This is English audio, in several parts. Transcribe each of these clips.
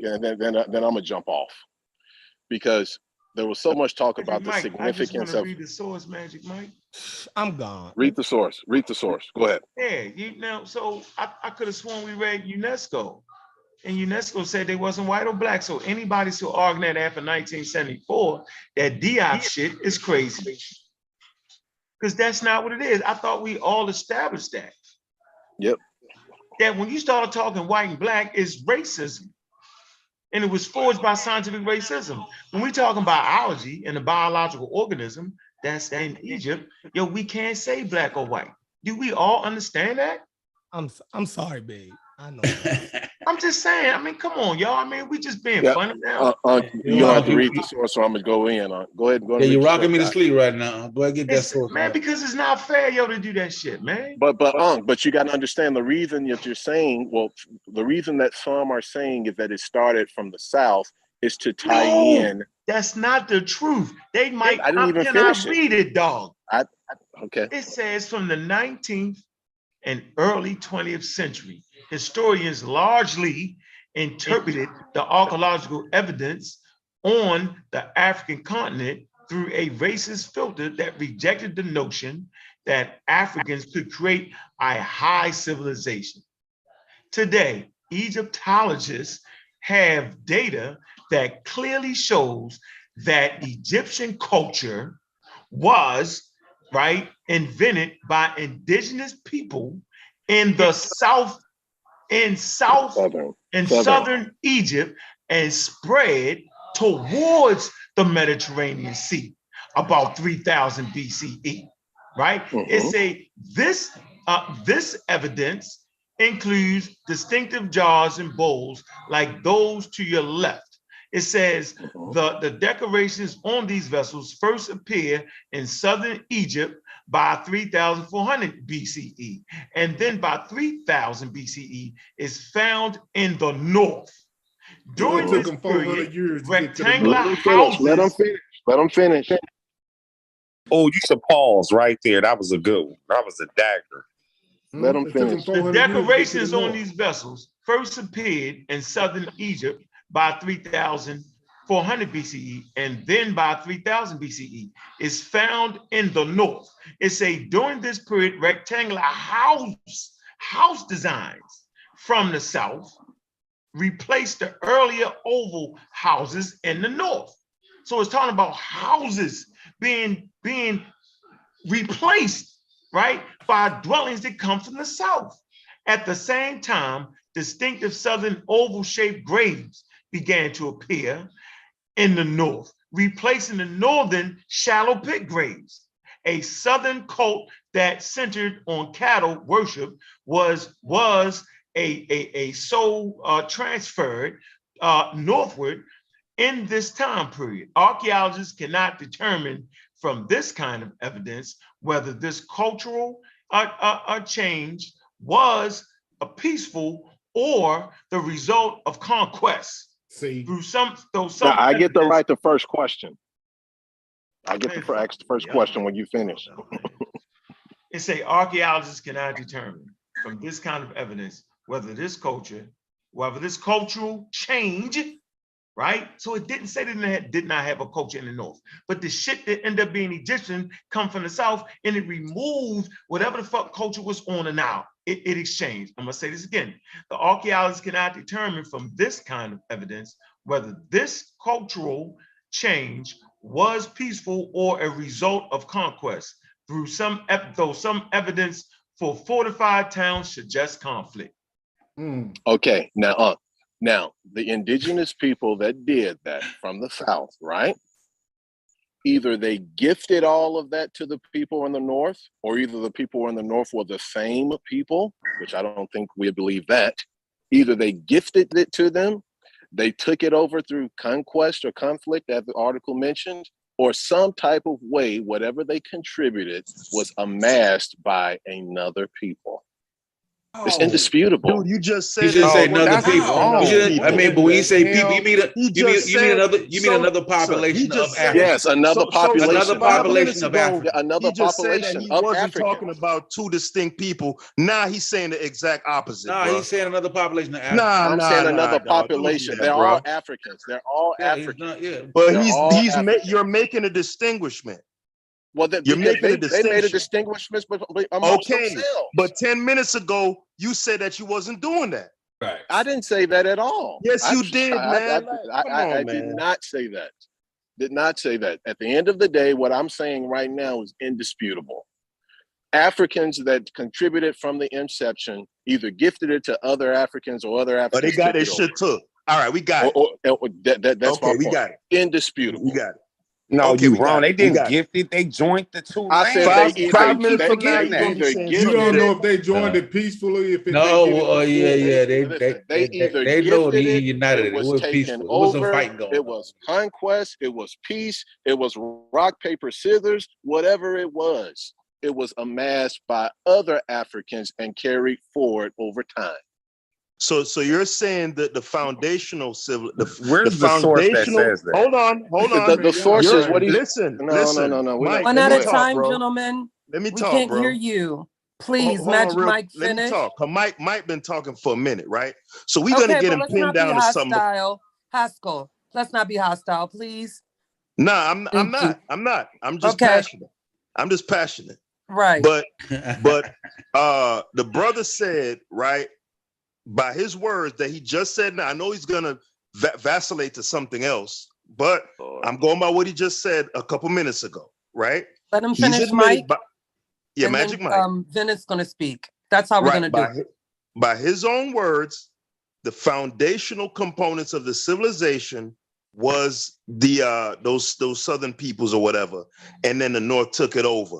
then I'm gonna jump off, because there was so much talk about the Mike, significance I of. read the source, Magic Mike. I'm gone. Read the source. Read the source. Go ahead. Yeah, so I could have sworn we read UNESCO, and UNESCO said they wasn't white or black. So anybody still arguing that after 1974, that Diop shit is crazy, because that's not what it is. I thought we all established that. Yep. That when you start talking white and black, it's racism. And it was forged by scientific racism. When we talking biology and the biological organism that's in Egypt, we can't say black or white. Do we all understand that? I'm sorry, babe. I know. I'm just saying. I mean, come on, y'all. I mean, we just being funny now. You don't have to read the source, so I'm gonna go in. Go ahead. Go yeah, you're rocking me to sleep right now. Go ahead, get that source, man. Because it's not fair, to do that shit, man. But you got to understand the reason that you're saying. Well, the reason that some are saying is that it started from the South is to tie in. That's not the truth. They might. I didn't even finish read it, dog. Okay. It says from the 19th and early 20th century, historians largely interpreted the archaeological evidence on the African continent through a racist filter that rejected the notion that Africans could create a high civilization. Today, Egyptologists have data that clearly shows that Egyptian culture was invented by indigenous people in the southern Egypt, and spread towards the Mediterranean Sea about 3000 BCE. Right? Mm-hmm. This evidence includes distinctive jars and bowls like those to your left. It says the decorations on these vessels first appear in southern Egypt by 3400 BCE, and then by 3000 BCE is found in the north. During this period, rectangular houses. Let them finish. Oh, you should pause right there. That was a good one. That was a dagger. Let them finish. The decorations on these vessels first appeared in southern Egypt by 3400 BCE, and then by 3000 BCE is found in the north. It's during this period, rectangular house designs from the south replaced the earlier oval houses in the north. So it's talking about houses being replaced, by dwellings that come from the south. At the same time, distinctive southern oval-shaped graves began to appear in the north, replacing the northern shallow pit graves. A southern cult that centered on cattle worship was transferred northward in this time period. Archaeologists cannot determine from this kind of evidence whether this cultural change was a peaceful or the result of conquest. I get the right to first question. I get to ask the first question when you finish. It say archaeologists cannot determine from this kind of evidence whether this cultural change, so it didn't say that it did not have a culture in the north, but the shit that ended up being Egyptian come from the south, and it removed whatever the fuck culture was on and out. It exchanged. I'm gonna say this again. The archaeologists cannot determine from this kind of evidence whether this cultural change was peaceful or a result of conquest, though some evidence for fortified towns suggests conflict. Okay, now the indigenous people that did that from the south, either they gifted all of that to the people in the north, or either the people in the north were the same people, which I don't think we believe that. Either they gifted it to them, they took it over through conquest or conflict, as the article mentioned, or some type of way, whatever they contributed was amassed by another people. It's indisputable. Dude, you just You said should say it another wasn't people. wrong. You should, I mean, but when you say people, He just you mean said- another so, population he just of said- Africa. Yes, another So population. 5 minutes ago, Africa. Another he just said that population he of wasn't Africans. talking about two distinct people. Now he's saying the exact opposite. No, bro. he's saying another population of Africa. I'm saying another dog. Don't do population. that, They're bro. all Africans. They're all Africans. But They're all Africans. you're making a distinguishment. Well, You're making a they made a distinction. distinguishment amongst Okay, themselves. but 10 minutes ago, you said that you wasn't doing that. Right. I didn't say that at all. Yes, you did, man. I did not say that. Did not say that. At the end of the day, what I'm saying right now is indisputable. Africans that contributed from the inception either gifted it to other Africans or other Africans. But they got their shit took. All right, we got it. That's okay, my we point. got it. Indisputable. We got it. No, Okay, you we got wrong. it. They We didn't got it. gift it. They joined the two I lands. said Five- they either, 5 minutes they, from now, they you're gonna be either saying gifted You don't it. know if they joined it peacefully. If it, No, they did it well, yeah. They either They know gifted he it, united it it. It was was taken peaceful. It wasn't over, fighting going on. it was conquest, it was peace, it was rock, paper, scissors, whatever it was amassed by other Africans and carried forward over time. So you're saying that the foundational civil, Where's the source that says that? Hold on. The source is what he's listen. No. Mike, One let at me a talk, time, bro. gentlemen. Let me We talk, can't bro. hear you. Please, Hold Magic on, Mike, let me finish. talk. Mike been talking for a minute, right? So we're gonna get but him let's pinned not be down to something. hostile. Let's not be hostile, please. Nah, I'm not. I'm just passionate. I'm just passionate. Right. But the brother said, right, by his words that he just said, now I know he's gonna vacillate to something else, but I'm going by what he just said a couple minutes ago, right? Let him finish, Mike. Magic then, Mike. Vince's gonna speak. That's how we're gonna do it. By his own words, the foundational components of the civilization was the those southern peoples or whatever, and then the North took it over,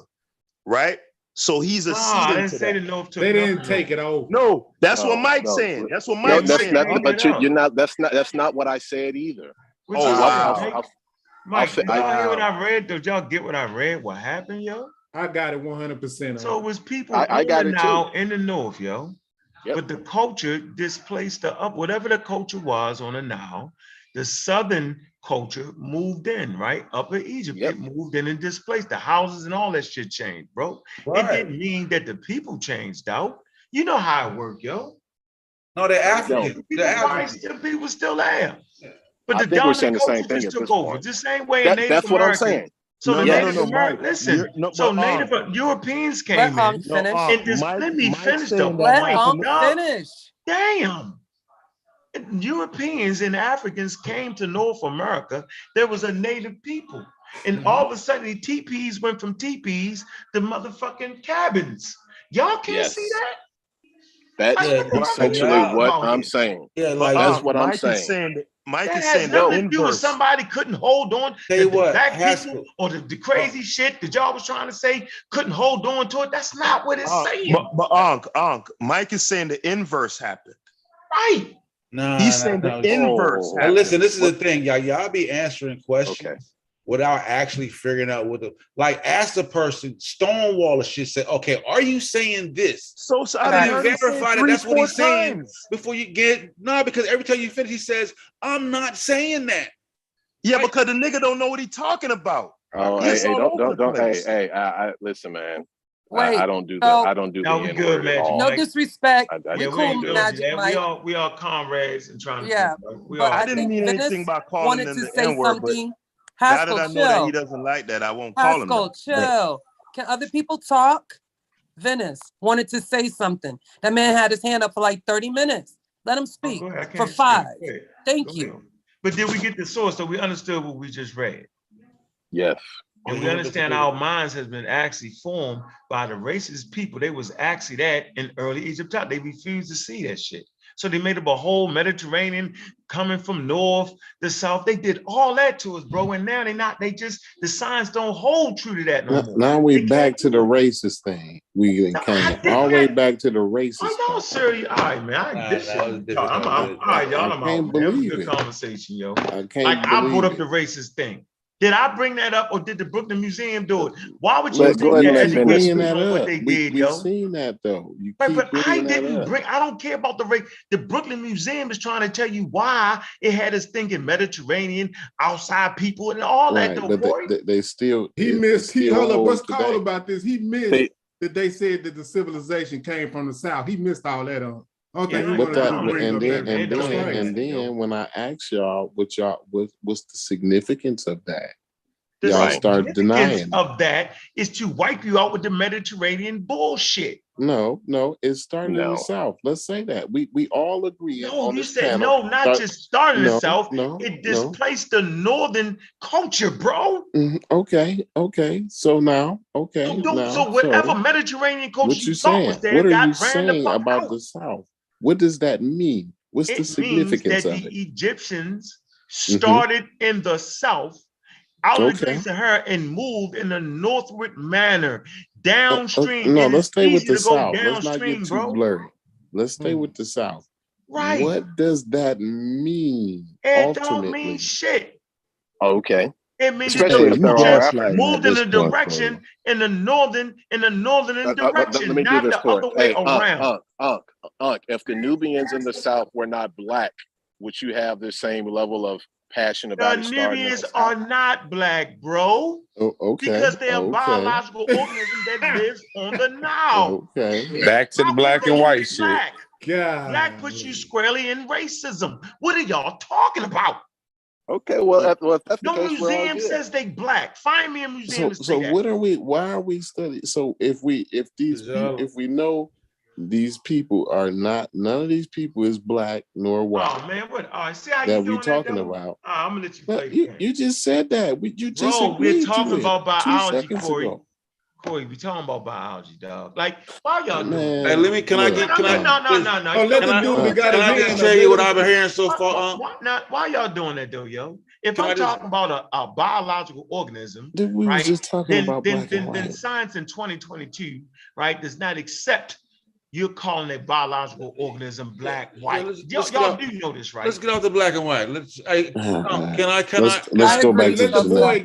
right? So he's a I didn't say the North took they didn't take it over. No, that's what Mike's saying. That's what Mike's saying. That's not what I said either. Mike, did y'all hear what I read? Did y'all get what I read? What happened, yo? I got it 100%. So it was people I got it now too. in the North, yo. Yep. But the culture displaced whatever the culture was on the Nile, the southern culture moved in, right? Upper Egypt, it moved in and displaced. The houses and all that shit changed, bro. Right. It didn't mean that the people changed out. You know how it worked, yo. No, they're African. The people still there. But the dominant culture just took over. The same way in Native That's what I'm America. saying. So the Native American, listen. Native Europeans came in. Let me finish the point. Finish. Damn. Europeans and Africans came to North America. There was a native people. And all of a sudden, the teepees went from teepees to motherfucking cabins. Y'all can't see that? That's essentially what I'm saying. Yeah, like that's what I'm saying. Mike is saying nothing to do with somebody couldn't hold on. The black people or the crazy shit that y'all was trying to say couldn't hold on to it. That's not what it's saying. But Unc, Mike is saying the inverse happened. Right. He's saying the inverse happened. Well, listen, this is the thing, y'all be answering questions without actually figuring out what ask the person, stonewall the shit, say, okay, are you saying this? So I didn't verify that that's what he's saying before you get because every time you finish, he says, I'm not saying that. Yeah, because the nigga don't know what he's talking about. Oh, listen, man. Wait, I don't do that. I don't do that. We good, man. No disrespect. We all comrades and trying to. I didn't mean anything by calling him the N-word, but now that I know that he doesn't like that, I won't call him that. Chill. Can other people talk? Venice wanted to say something. That man had his hand up for like 30 minutes. Let him speak for 5. Thank you. But did we get the source so we understood what we just read? Yes. And we understand our minds has been actually formed by the racist people. They was actually that in early Egypt. They refused to see that shit. So they made up a whole Mediterranean coming from north to south. They did all that to us, bro. And now the science don't hold true to that no more. Now we back to the racist thing. We came all the way back to the racist. I'm not serious. All right, man. All right, y'all. I'm out. Have a good conversation, yo. I can't I brought up the racist thing. Did I bring that up, or did the Brooklyn Museum do it? Why would you Let's go think ahead that and let education finish. was on what they did, We've yo? seen that though. You Right, keep but I bringing that didn't up. bring. I don't care about the race. The Brooklyn Museum is trying to tell you why it had us thinking Mediterranean, outside people, and all that. Right, Though, but they still He missed. He hold up. What's today. called about this? He missed that they said that the civilization came from the south. He missed all that on. Okay, he But wanted to that, bring and up then that. and then when I asked y'all, what's the significance of that? The Y'all start significance denying it. of that is to wipe you out with the Mediterranean bullshit. No, it started in the South. Let's say that. We all agree No, on you this said panel. no, not just started in the South. No, it displaced the northern culture, bro. Okay. So now, So whatever Mediterranean culture what you thought was there what are you got ran the saying fuck about out. the South? What does that mean? What's the It means significance that of the it? Egyptians started in the South, out of the Great Sahara, and moved in a northward manner, downstream. No, It let's is stay with easy the to go South. Let's not downstream, get too bro. blurry. Let's stay with the South. Right. What does that mean? It don't mean shit. Okay. It means Especially if they're all African moved in a direction in the northern direction, let me do not this, the Corey. other way Hey, around. if the Nubians in the South were not black, would you have the same level of passion The about starting in the Nubians South? are not black, bro. Because they're a biological organism that lives on the Nile. Back to the black and white shit. Black. Black puts you squarely in racism. What are y'all talking about? Okay, well, if that's the No case, museum says they black. Find me a museum to say So that. what are we? Why are we studying? So if we know these people are not, none of these people is black nor white. Oh man, what? All right, see how that you doing we talking that, about. I'm gonna let you play. You just said that. You just Bro, agreed we're talking to it about biology, 2 seconds Corey. ago. Corey, we talking about biology, dog. Like, why y'all doing? Hey, let me. Can I No. Oh, let the dude Can I just tell you what I've been hearing so far? Why y'all doing that though, yo? If Can I'm I just- talking about a biological organism, Then we right? was just talking about black and then white. science in 2022, right, does not accept you're calling a biological organism black, white. Y'all do know this, right? Let's get off the black and white. Let's go back to the boy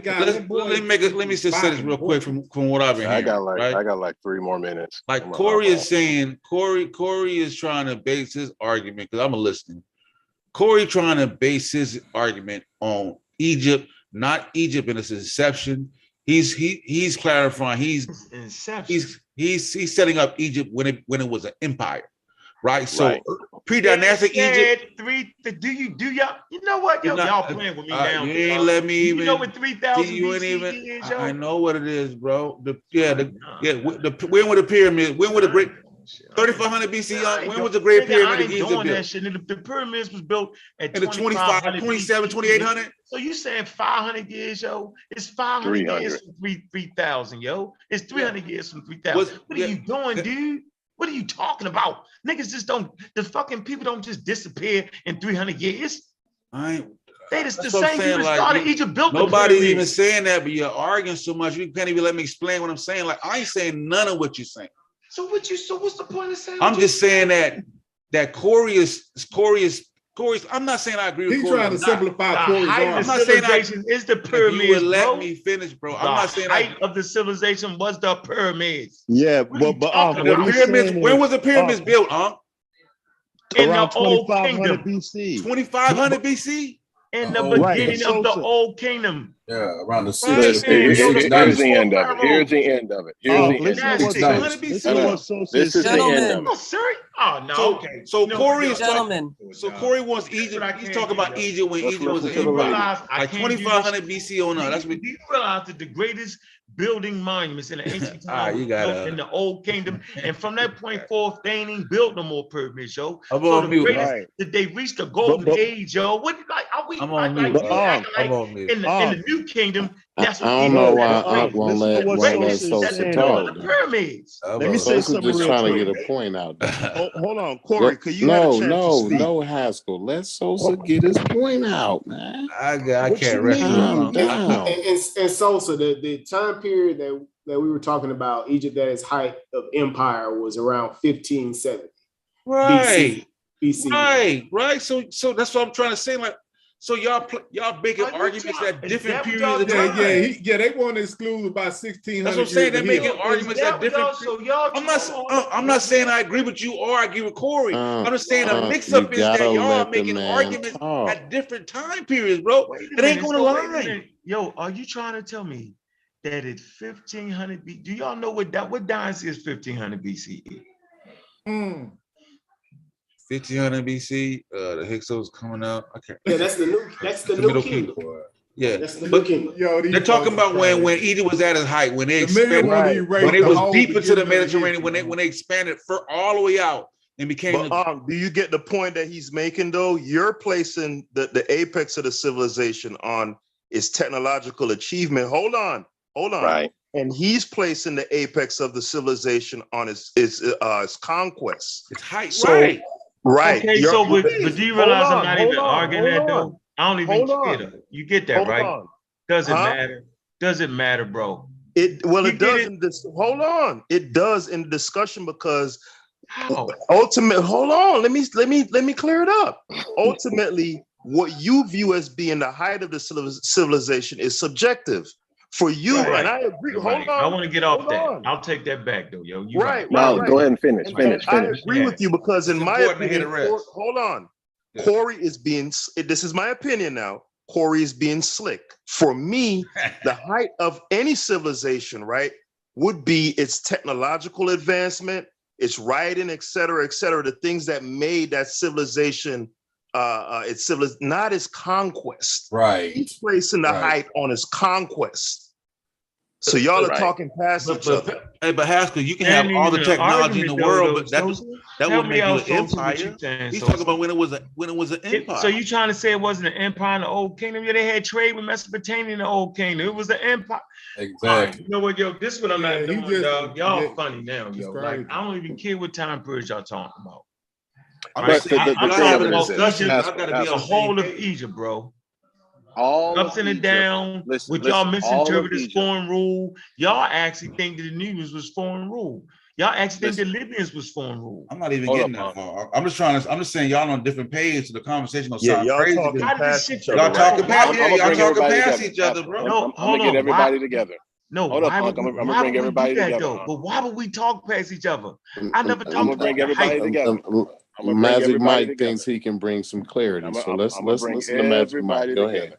genetic. Let me just say this real quick from what I've been hearing. I got like 3 more minutes. Like Corey is saying, Corey is trying to base his argument, because I'm listening. Corey trying to base his argument on Egypt, not Egypt in its inception. He's clarifying. He's setting up Egypt when it was an empire, right? So pre-dynastic Egypt. Do y'all? You know what? Y'all playing with me now. You ain't let me even. You know what 3,000 BC is, yo? I know what it is, bro. When were the pyramids? When were the great 3,500 BC? When was the Great Pyramid of Giza built? Shit. The pyramids was built at in the 25, 27, 2800. So you saying 500 years, yo? It's 500 years from 3,000, yo. It's 300 years from 3,000. What are you doing, dude? What are you talking about? Niggas just don't. The fucking people don't just disappear in 300 years. They just the same people that started Egypt built the Nobody's pyramids. even saying that, but you're arguing so much. You can't even let me explain what I'm saying. Like, I ain't saying none of what you're saying. So what's the point of saying? I'm just saying that Corey is. I'm not saying I agree with Corey. He's trying to simplify Corey's argument. The civilization is the pyramids. If you would let me finish, bro. I'm not saying the height of the civilization was the pyramids. Yeah, but the pyramids. When was the pyramids built, in around the Old 2500 Kingdom. BC. 2500 BC. In the beginning of the Old Kingdom. Yeah, around the Here's the end of it. Here's the end of it. This is the end of it. Oh, serious? Oh no. Okay. So Corey is talking. So Corey wants Egypt. He's talking about Egypt when Egypt was an empire, like 2500 BC on up. That's what. Do you realize that the greatest building monuments in the ancient times built in the Old Kingdom, and from that point forth, they ain't even built no more pyramids, yo. So the greatest that they reached the golden age, yo. What like are we? I'm on mute. In the New Kingdom, that's what I don't know why Unc won't let Sosa talk. The pyramids. Let me say something just real trying quick. to get a point out there. Hold on, Corey, because you had a chance to speak. No, Haskell. Let Sosa get his point out, man. I can't rest. Calm down. And Sosa, the time period that we were talking about, Egypt at its height of empire was around 1570. Right. BC. Right. So that's what I'm trying to say. Like, So y'all making arguments at different periods of time. They want to exclude about 1600. That's what I'm saying. They're making history. arguments at different. I'm not saying I agree with you or I agree with Corey. I'm just saying a mix-up is that y'all making arguments at different time periods, bro. It ain't gonna lie. Yo, are you trying to tell me that at 1500 BC, do y'all know what dynasty is 1500 BCE? 1500 BC, the Hyksos coming up. Okay. Yeah, that's the new kingdom. Yeah, that's the new kingdom. They're talking about when Egypt was at its height, when they expanded, when it was deep into the Mediterranean, when they expanded all the way out and became. But do you get the point that he's making though? You're placing the apex of the civilization on its technological achievement. Hold on. Right. And he's placing the apex of the civilization on its conquest. Its height, right. Right. Okay, but do you realize I'm not even arguing that though? I don't even get it. You get that, right? Doesn't matter. Doesn't matter, bro. It does. Hold on. It does in discussion because ultimately, hold on. Let me clear it up. Ultimately, what you view as being the height of the civilization is subjective. For you, and I agree. Hold on. I want to get off that. I'll take that back, though, yo. Right. Go ahead and finish. I agree with you because, in my opinion, hold on. Corey is being. This is my opinion now. Corey is being slick. For me, the height of any civilization, right, would be its technological advancement, its writing, et cetera, the things that made that civilization. Not its conquest. Right. He's placing the height on its conquest. So y'all are talking past each other. Hey, but Haskell, you can have all the technology in the world, but that would make you an empire. He's talking about when it was an empire. So you trying to say it wasn't an empire in the Old Kingdom? Yeah, they had trade with Mesopotamia in the Old Kingdom. It was an empire. Exactly. Right, you know what, yo? This is what I'm not doing, dog. Y'all funny now, yo. Like I don't even care what time period y'all talking about. I'm having a discussion. I gotta be a whole of Egypt, bro. All ups and down with y'all misinterpreted as foreign rule. Y'all actually think that the Nubians was foreign rule. Y'all actually think the Libyans was foreign rule. I'm not even getting that far. I'm just saying y'all on different pages, so the conversation will sound y'all crazy. Talking past each other. Y'all talking past each other, bro. No, I'm gonna get everybody together. No, hold up, I'm gonna bring everybody together. Though? But why would we talk past each other? I never talked. I'm gonna bring everybody together. Magic Mike thinks he can bring some clarity. So let's listen to Magic Mike. Go ahead.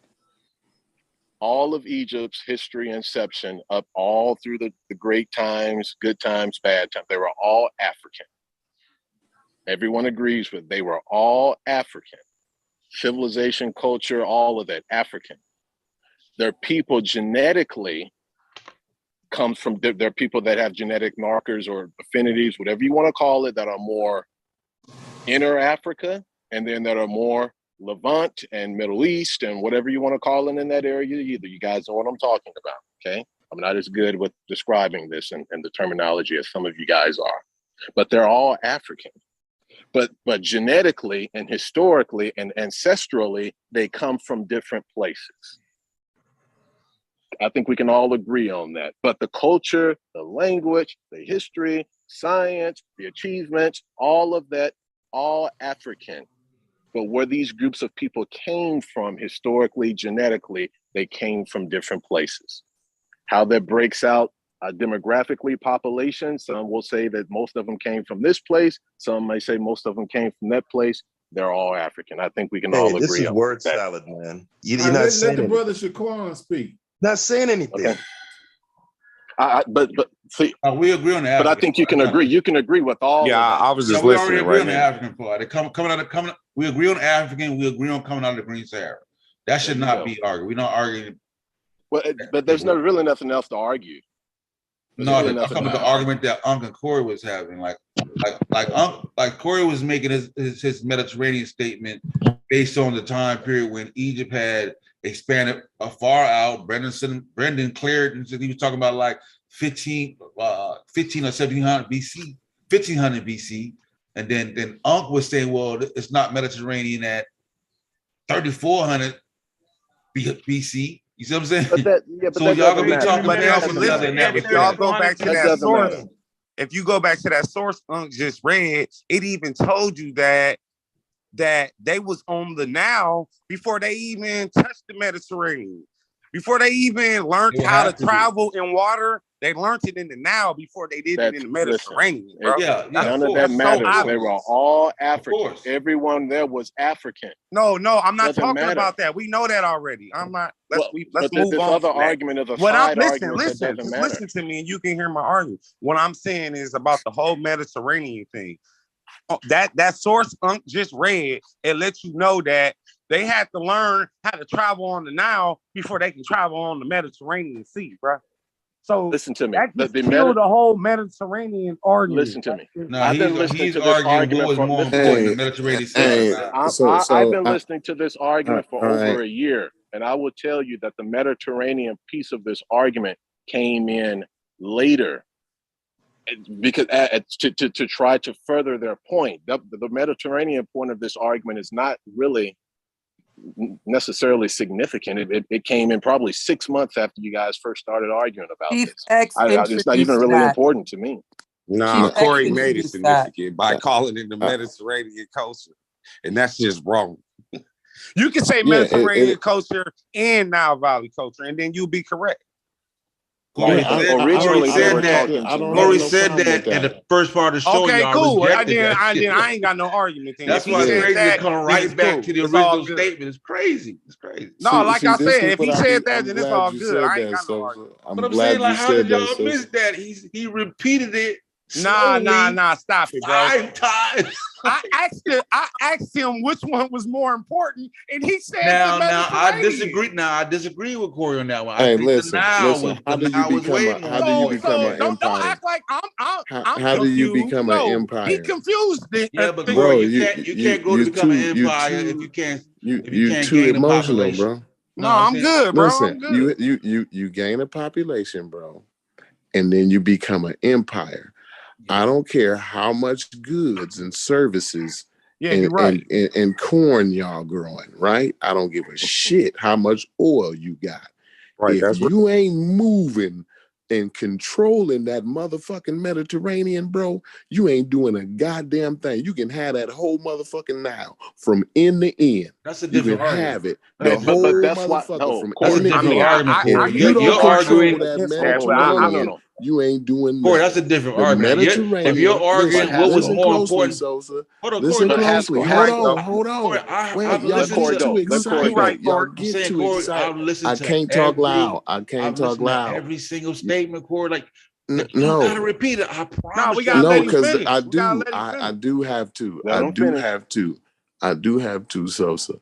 All of Egypt's history inception up all through the great times, good times, bad times, they were all African. Everyone agrees with they were all African. Civilization, culture, all of that, African. Their people genetically comes from, they're people that have genetic markers or affinities, whatever you want to call it, that are more inner Africa, and then that are more Levant and Middle East and whatever you want to call it in that area. Either you guys know what I'm talking about, okay? I'm not as good with describing this and the terminology as some of you guys are, but they're all African. But genetically and historically and ancestrally, they come from different places. I think we can all agree on that. But the culture, the language, the history, science, the achievements, all of that, all African. But where these groups of people came from historically, genetically, they came from different places. How that breaks out demographically, population, some will say that most of them came from this place. Some may say most of them came from that place. They're all African. I think we can all agree on that. This is word salad, man. You're not let the brother Shaquan speak. Not saying anything. Okay. But see, we agree on that. But I think you can agree. You can agree with all. Yeah, I was just listening right now. The African part. They coming. We agree on African. We agree on coming out of the Green Sahara. That should not be argued. We're not arguing. Well, but there's really nothing else to argue. No, I'm talking about the argument that Uncle Corey was having. Like Corey was making his Mediterranean statement based on the time period when Egypt had expanded far out. Brendan cleared, and he was talking about like 15 or 1700 BC, 1500 BC, and then Unc was saying, well, it's not Mediterranean at 3400 BC. You see what I'm saying? So y'all gonna be talking about if y'all go back to that source, if you go back to that source Unc just read, it even told you that that they was on the Nile before they even touched the Mediterranean. Before they even learned how to travel in water, they learned it in the Nile before they did it in the Mediterranean, bro. None of that matters. They were all African. Everyone there was African. No, I'm not talking about that. We know that already. I'm not. Let's move this on. Other argument is a side argument that doesn't matter. Listen to me, and you can hear my argument. What I'm saying is about the whole Mediterranean thing. That source Unc just read, it lets you know that they had to learn how to travel on the Nile before they can travel on the Mediterranean Sea, bro. So listen to me. That just killed the whole Mediterranean argument. Listen to me. No, I've been listening to this argument for more important, the Mediterranean Sea. I've been listening to this argument for over a year, and I will tell you that the Mediterranean piece of this argument came in later, because to try to further their point. The Mediterranean point of this argument is not really necessarily significant. It came in probably 6 months after you guys first started arguing about this. It's not even really important to me. Nah, Corey made it significant by calling it the Mediterranean culture, and that's just wrong. You can say Mediterranean culture and Nile Valley culture, and then you'll be correct. Corey said that at the first part of the show. Okay, cool. I ain't got no argument. That's why it's crazy to come right back to the original statement. It's crazy. It's crazy. No, like I said, if he said that, then it's all good. I ain't got no argument. But I'm saying, like, how did y'all miss that? He repeated it. Nah, stop it, bro. 5 times. I asked him which one was more important, and he said now I disagree with Corey on that one. Hey, listen. How do you become an empire? Don't act like I'm how do you become an empire? He confused it. Yeah, but bro, you can't grow to become an empire if you can't. You're too emotional, bro. No, I'm good, bro. Listen, you gain a population, bro, and then you become an empire. I don't care how much goods and services and corn y'all growing, right? I don't give a shit how much oil you got. Right. If you ain't moving and controlling that motherfucking Mediterranean, bro, you ain't doing a goddamn thing. You can have that whole motherfucking Nile from end to end. That's a different argument. Have it. The whole motherfucker from end to end. If you don't arguing that Mediterranean, you ain't doing nothing. That's a different argument. If you're arguing what was more important, Sosa. Hold on, listen closely. Hold on. Wait, y'all get too excited. Y'all get too excited. I can't talk loud. I can't talk loud. Every single statement, Corey, like no, you gotta repeat it. I promise. We gotta let him because finish. I do have to. I do have to, Sosa.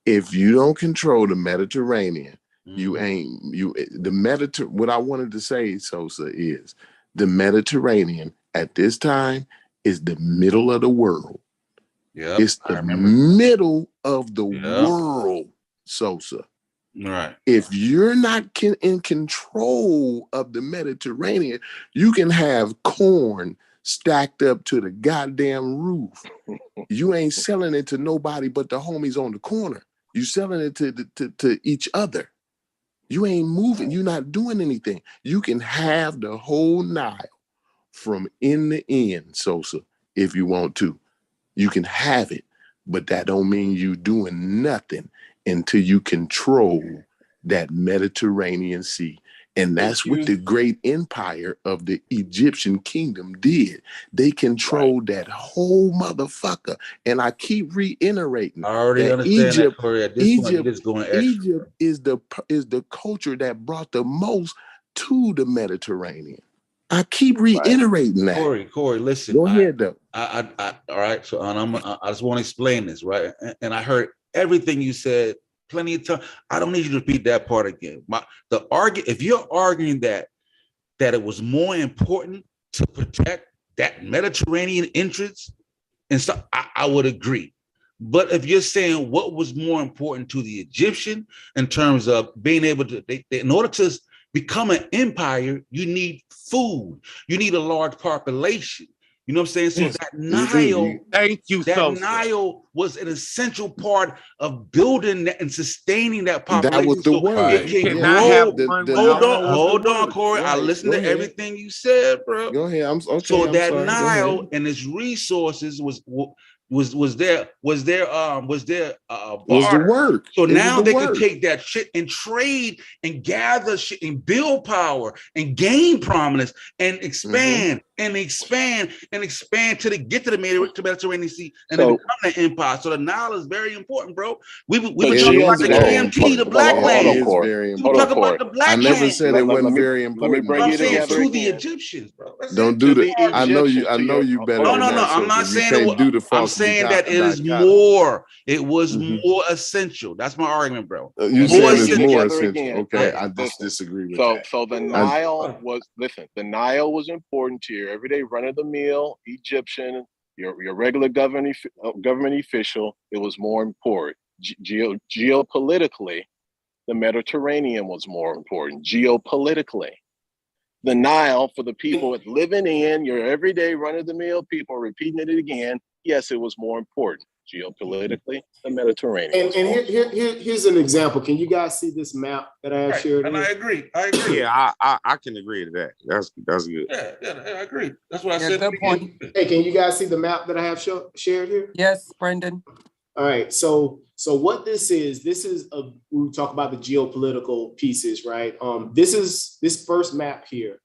If you don't control the Mediterranean, what I wanted to say, Sosa, is the Mediterranean at this time is the middle of the world. Yeah, it's the middle of the world, Sosa. Right. If you're not in control of the Mediterranean, you can have corn stacked up to the goddamn roof. You ain't selling it to nobody but the homies on the corner. You selling it to each other. You ain't moving. You're not doing anything. You can have the whole Nile from end to end, Sosa, if you want to. You can have it, but that don't mean you doing nothing until you control that Mediterranean Sea. And that's what the great empire of the Egyptian kingdom did. They controlled that whole motherfucker. And I keep reiterating. I already understand that, Corey. At this point, you're just going extra. Egypt is the culture that brought the most to the Mediterranean. I keep reiterating that. Corey, listen. Go ahead, though. All right. So I just want to explain this, right? And I heard everything you said plenty of time. I don't need you to repeat that part again. If you're arguing that it was more important to protect that Mediterranean interest and stuff, I would agree. But if you're saying what was more important to the Egyptian in terms of being able to, in order to become an empire, you need food. You need a large population. You know what I'm saying? So that Nile, Nile was an essential part of building that and sustaining that population. That was the word. It can hold on, Corey. I listened to everything you said, bro. Go ahead. So that Nile and its resources was their was the barter. work. So It was now the they work. can take that shit and trade and gather shit and build power and gain prominence and expand and expand and expand to get to the Mediterranean Sea and then become an empire. So the Nile is very important, bro. We were talking about the KMT, the Black Land. It is very important. We were talking about the Black Land. I never said it wasn't very important. Let me bring you saying together to the Egyptians, bro. Don't do the. I know you. I know you better. No, than that, I'm not soldier. saying you can't do the I'm false saying that it is dichotomy. more. It was more essential. That's my argument, bro. You saying it's more essential? Okay, I just disagree with that. So the Nile the Nile was important to your everyday run of the mill Egyptian, your regular government official. It was more important. Geopolitically, the Mediterranean was more important. Geopolitically, the Nile for the people living in your everyday run of the mill people, repeating it again. Yes, it was more important. Geopolitically, the Mediterranean. And here's an example. Can you guys see this map that I have shared? And here? I agree. Yeah, I can agree to that. That's good. Yeah, I agree. That's what I said. Good point. Hey, can you guys see the map that I have shared here? Yes, Brendan. All right. So what this is we talk about the geopolitical pieces, right? This first map here.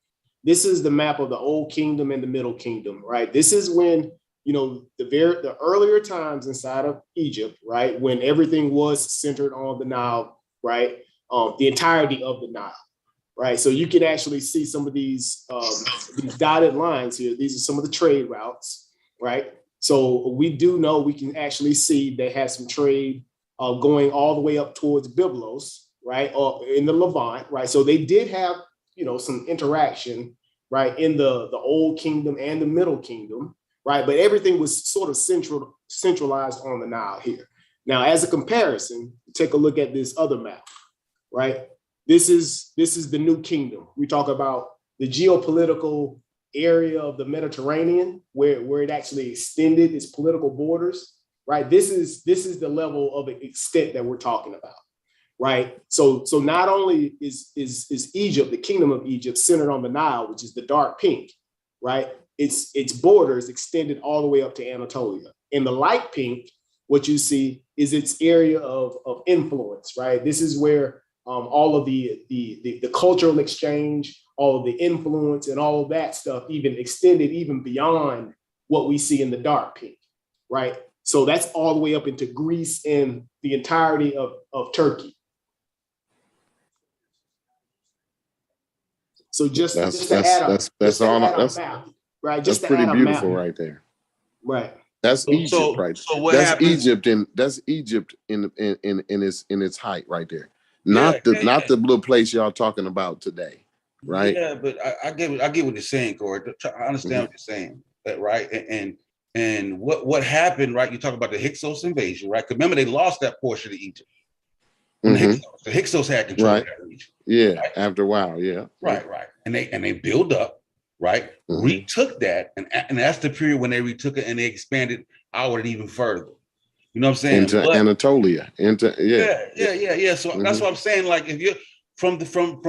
This is the map of the Old Kingdom and the Middle Kingdom, right? This is when, the earlier times inside of Egypt, right? When everything was centered on the Nile, right? The entirety of the Nile, right? So you can actually see some of these dotted lines here. These are some of the trade routes, right? So we do know we can actually see they had some trade going all the way up towards Byblos, right? Or in the Levant, right? So they did have, some interaction, right? In the Old Kingdom and the Middle Kingdom, right? But everything was sort of centralized on the Nile here. Now, as a comparison, take a look at this other map, right? This is the New Kingdom. We talk about the geopolitical area of the Mediterranean, where it actually extended its political borders, right? This is the level of extent that we're talking about, right? So not only is Egypt, the kingdom of Egypt, centered on the Nile, which is the dark pink, right? Its borders extended all the way up to Anatolia. In the light pink, what you see is its area of influence, right? This is where all of the cultural exchange, all of the influence and all of that stuff even extended even beyond what we see in the dark pink, right? So that's all the way up into Greece and the entirety of Turkey. So just to add a map, right? Just that's pretty beautiful right there. Right. That's Egypt, right? So what that's happens? That's Egypt in its height right there. Not the little place y'all talking about today, right? Yeah, but I get what you're saying, Corey. I understand what you're saying, right? And what happened, right? You talk about the Hyksos invasion, right? Because remember they lost that portion of Egypt. The Hyksos had control of that region. Yeah, right? After a while, yeah. Right. And they built up, right? Retook that, and that's the period when they retook it and they expanded outward even further. You know what I'm saying? Into Anatolia. Yeah. So that's what I'm saying. Like if you're from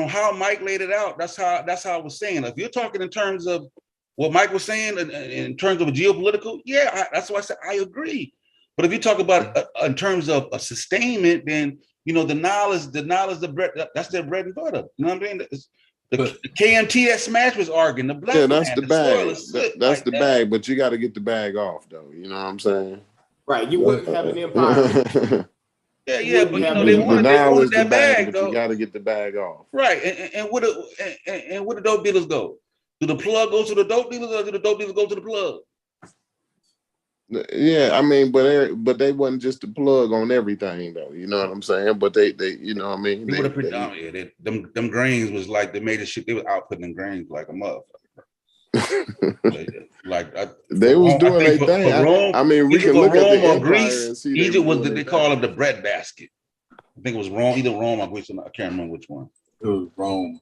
how Mike laid it out, that's how I was saying. If you're talking in terms of what Mike was saying in terms of a geopolitical, that's why I said I agree. But if you talk about in terms of a sustainment, then the Nile is the bread. That's their bread and butter. You know what I mean? The KMT that Smash was arguing, the black that's the bag. That's the bag, but you got to get the bag off, though. You know what I'm saying? Right. You wouldn't have an empire. Yeah, but they wanted that bag, though. You got to get the bag off. Right. And where the dope dealers go? Do the plug go to the dope dealers, or do the dope dealers go to the plug? Yeah, I mean, but they wasn't just the plug on everything, though. You know what I'm saying? But they you know what I mean? Them grains was like they made the shit. They was outputting them grains like a motherfucker. They was doing their thing. Rome, I mean, we can look at the or Greece. Egypt was they call it the bread basket. I think it was Rome, either Rome or Greece. I can't remember which one. It was Rome.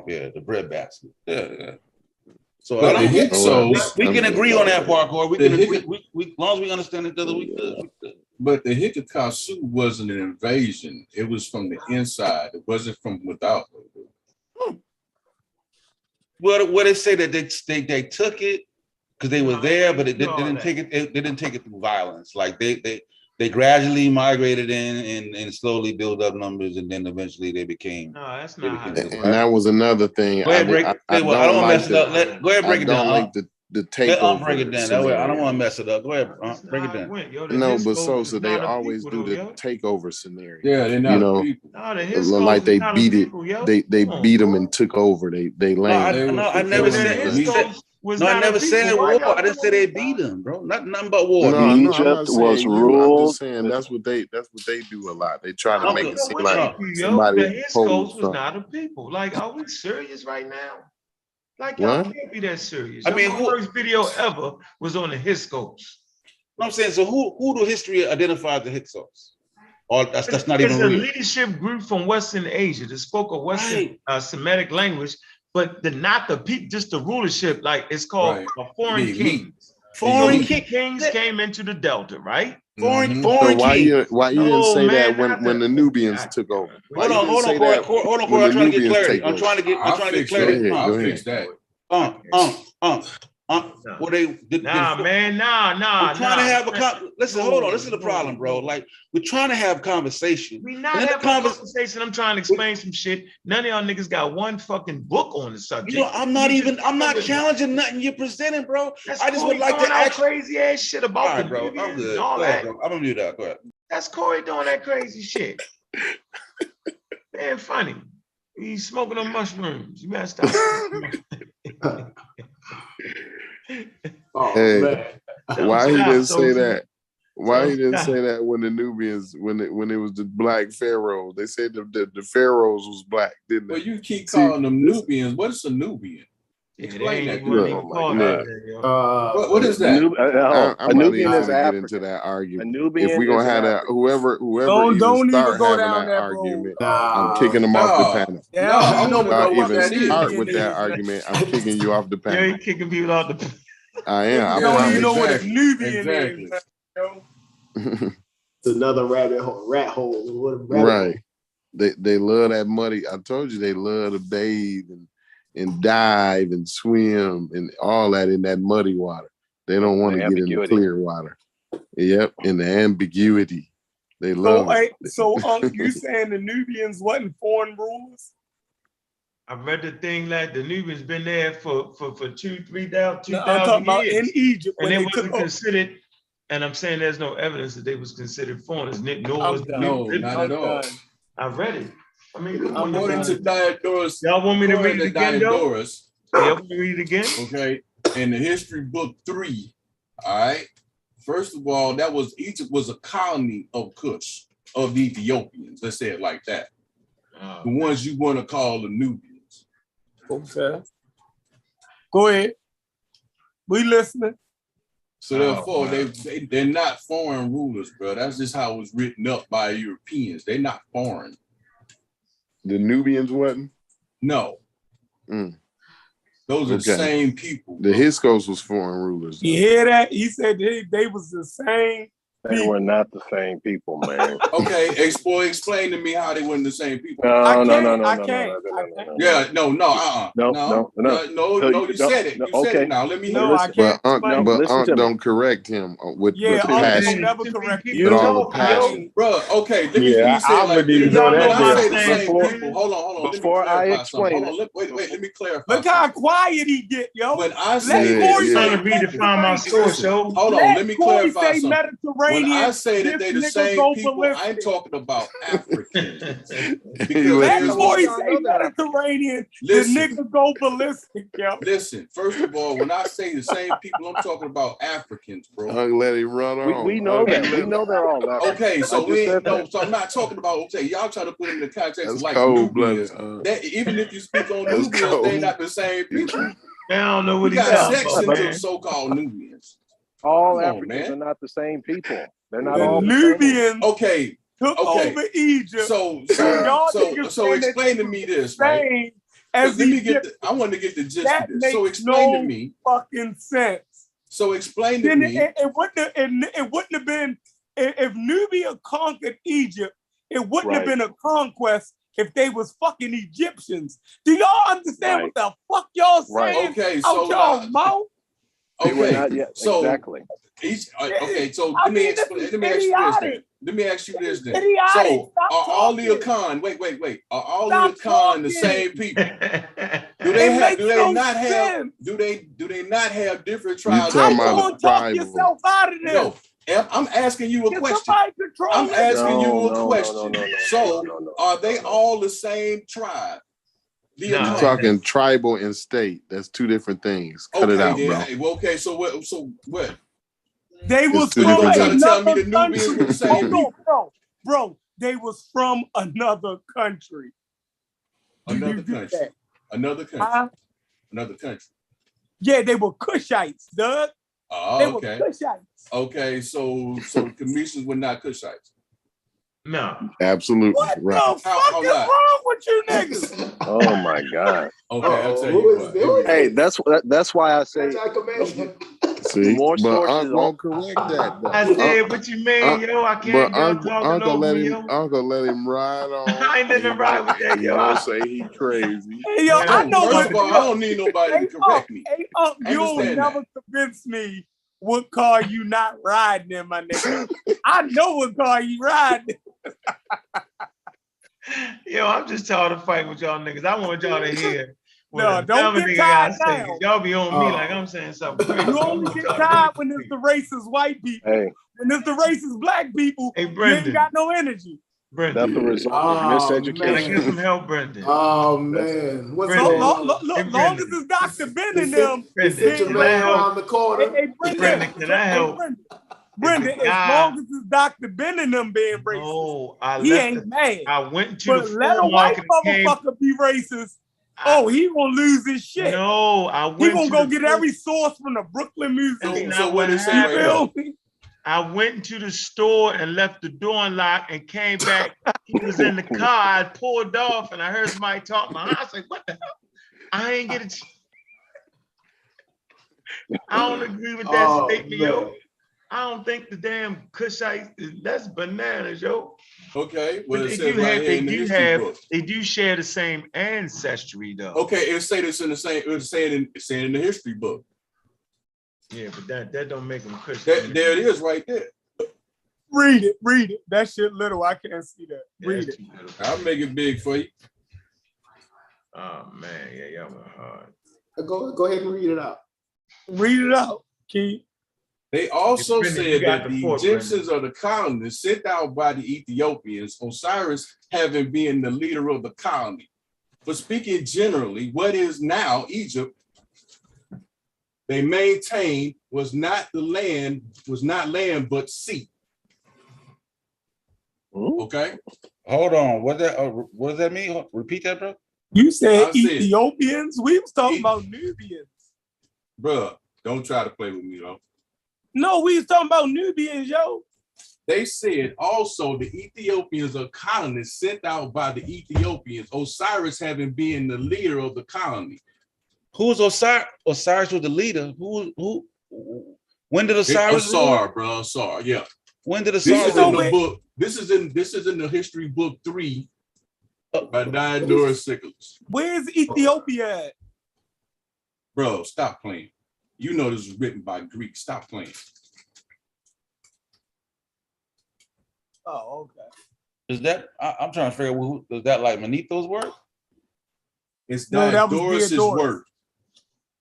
Yeah, the bread basket. Yeah. So we can agree on that part, Corey. We can agree. As long as we understand each other, we could. But the Hyksos wasn't an invasion. It was from the inside. It wasn't from without. Well, what they say that they took it, because they were there, but they didn't take it. They didn't take it through violence. Like they gradually migrated in and slowly built up numbers, and then eventually they became. No, that's not. And that was another thing. Go ahead, break. I don't want to mess it up. Go ahead, break it down. I don't like the takeover. Break it down. That way, I don't want to mess it up. Go ahead, break it down. No, but so they always do the takeover scenario. Yeah, they're not people. Like they beat it. They beat them and took over. They land. No, I never said. No, I never said war. I didn't say they beat them, bro. Nothing but war. No, Egypt was ruled. I'm just saying that's what they do a lot. They try to make it seem like somebody the Hyksos was not a people. Like, are we serious right now? Like, y'all can't be that serious. I mean, the first video ever was on the Hyksos. I'm saying, so who do history identify the Hyksos? Or that's not even real. It's a leadership group from Western Asia that spoke a Western Semitic language, but not the people, just the rulership. Like, it's called a foreign kings. Foreign kings came into the Delta, right? Foreign so why you didn't say that when the Nubians took over? Hold on, Corey. I'm trying to get clarity. I'm trying to get clarity. I'll fix that. Well, they nah. We're trying to have a listen. Hold on. This is the problem, bro. Like, we're trying to have conversation. We not having a conversation. I'm trying to explain some shit. None of y'all niggas got one fucking book on the subject. You know, I'm not challenging nothing you're presenting, bro. I just would like to ask crazy ass shit about the bro. I'm good. All that. I'm gonna mute that. Go ahead. That's Corey doing that crazy shit. Man, funny. He's smoking on mushrooms. You better stop. Hey, why he didn't say that? Why he didn't say that when the Nubians, when it was the black pharaohs? They said the pharaohs was black, didn't they? Well, you keep calling them Nubians. What is a Nubian? Explain that. What is that? I'm not even gonna get into that argument. If we're gonna have that, whoever don't start even go having down that that argument, I'm kicking them off the panel. No, I don't know even start with that argument. I'm kicking you off the panel. Yeah, you kicking people off the panel. I am. You don't even know what a Nubian is. It's another rat hole. Right. They love that muddy. I told you they love to bathe and dive and swim and all that in that muddy water. They don't want to get in the clear water. Yep, in the ambiguity. They love it. So you saying the Nubians wasn't foreign rulers? I read the thing like the Nubians been there for 2,000 I'm talking about years. in Egypt and they wasn't considered. And I'm saying there's no evidence that they was considered foreigners. No, not at all. I read it. I mean, I'm going to Diodorus. Y'all want me to read it again, though? Y'all want me to read it again? Okay. In the history book 3, all right. First of all, Egypt was a colony of Kush, of the Ethiopians. Let's say it like that. The ones you want to call the Nubians. Okay. Go ahead. We listening. So therefore, they're not foreign rulers, bro. That's just how it was written up by Europeans. They're not foreign. The Nubians wasn't? No. Those are the same people. The Hyksos was foreign rulers. You hear that? He said they was the same. They were not the same people, man. Okay, explain to me how they weren't the same people. No. Yeah, no. You said it. You said it. Now let me hear it. But don't correct him with passion. Never correct you. With all the passion. Bro, okay, let me say it like this. Hold on. Before I explain it. Wait, let me clarify. Look how quiet he get, yo. When I say trying to redefine my source, yo. Hold on, let me clarify something. Mediterranean. When I say that they're the same people, I ain't talking about Africans. That boy say Mediterranean, the nigga go ballistic, yo. Listen, first of all, when I say the same people, I'm talking about Africans, bro. Let him run on. We know that. We know they're all Africans. Okay, so I'm not talking about, y'all try to put them in the context of like Nubians. Even if you speak on Nubians, they're not the same people. I don't know what you got sections of so-called Nubians. All Africans are not the same people. They're not all the Nubians. Okay. Took over Egypt. So explain to me this, right? I want to get the gist of this. So explain to me. Fucking sense. So explain to me. It wouldn't have been if Nubia conquered Egypt. It wouldn't have been a conquest if they was fucking Egyptians. Do y'all understand what the fuck y'all saying? Okay, out y'all mouth? They were Okay, not yet. so Exactly. okay, so I let me mean, this explain. is Let me ask you this then. idiotic. Let me ask you this then. Idiotic. So Stop are all the talking. Akan? Wait. Are all Stop the Akan the talking. same people? Do It they have? makes Do they no not have? sense. Do they not have different You tribes? talking How you about gonna talk tribal? yourself out of this? No, I'm asking you a Can question. somebody control I'm this? asking you a No. question. So are they all the same tribe? The No. You Akan. talking tribal and state? That's two different things. Cut it out, then, bro. hey, well, okay, so what? So what? They was two from different trying to things. tell me another the Nubians country. were the same Hold on, bro. They was from another country. Do Another you get country. that? Another country. Huh? Another country. Yeah, they were Cushites, Doug. They were Okay. Cushites. Okay, so the Commissions were not Cushites. No. Absolutely What right. the fuck is wrong with you niggas? Oh my God. Okay, I'll tell Who you is what. doing Hey, this? that's why I say Anti-commission. See, more but sources Uncle won't correct that though. I said, what you mean, yo? I can't But go talking over me, yo. Uncle let him ride on. I ain't nothing right with that, He yo. won't say he crazy. Hey, yo, I know First what. of all, I don't need nobody to correct me. Hey, you'll Understand never convince me what car you not riding in, my nigga. I know what car you riding. Yo, I'm just tired of fighting with y'all niggas. I want y'all to hear. No, don't get tired now. Y'all be on me like I'm saying something crazy. You only get tired when it's the racist white people. Hey. When it's the racist black people, hey, you ain't got no energy. Brendan. That's the result of miseducation. Can I get some help, Brendan? Oh man, what's Brendan. going on? Look, long as it's Dr. Ben and them. It's your man around the corner. Hey, Brendan, can I help? Brendan, as long as it's Dr. Ben and them being racist, he ain't mad. I went to but the let a white market motherfucker be racist. He gonna lose his shit. No, I went. He gonna go to get every source from the Brooklyn Museum. So what it say right feel now? I went to the store and left the door unlocked and came back. He was in the car. I pulled off and I heard somebody talking. I was like, what the hell? I ain't get it. I don't agree with that statement, yo. I don't think the damn Cushites, that's bananas, yo. Okay, well, they do share the same ancestry, though. Okay, it say this in the same. It's saying in the history book. Yeah, but that don't make them Cush. There it is, right there. Read it. That shit little. I can't see that. Read it. I'll make it big for you. Oh man, yeah, y'all were hard. Go ahead and read it out. Read it out, Keith. They also said that the fort, Egyptians or the colonists sent out by the Ethiopians, Osiris having been the leader of the colony. But speaking generally, what is now Egypt, they maintained was not land, but sea. Okay. Hold on. What does that mean? Repeat that, bro. You said Ethiopians? We was talking about Nubians. Bruh, don't try to play with me, though. No, we was talking about Nubians, yo. They said also the Ethiopians are colonists sent out by the Ethiopians, Osiris having been the leader of the colony. Who's Osiris? Osiris was the leader. Who? When did Osiris rule? Osar, yeah. When did This Osiris is in the book. This is in the history book 3 by Diodorus Siculus. Where's Ethiopia at? Bro, stop playing. You know this was written by Greeks. Stop playing. Oh, okay. Is that? I'm trying to figure out who is that, like Manetho's work? It's Diodorus's work.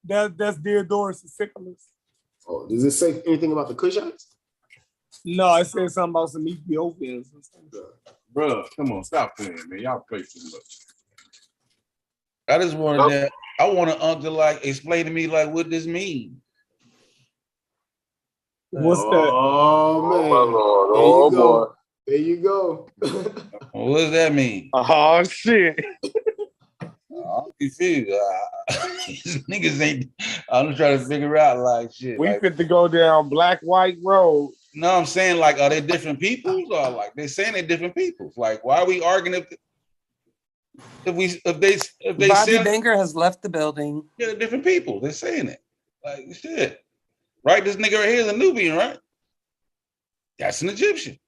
That's Diodorus Siculus. Oh, does it say anything about the Cushites? No, it says something about some Ethiopians. Bro, come on, stop playing, man. Y'all play too much. I just wanted that. I want an uncle to like explain to me like what this means. What's that? Oh man! Oh boy! There you go. What does that mean? Oh shit! I'm confused. These niggas ain't. I'm just trying to figure out like shit. We fit to go down Black White Road. No, I'm saying like, are they different peoples or like they're saying they're different peoples? Like, why are we arguing if they Bobby Banger has left the building. Yeah, they're different people. They're saying it. Like shit. Right? This nigga right here is a Nubian, right? That's an Egyptian.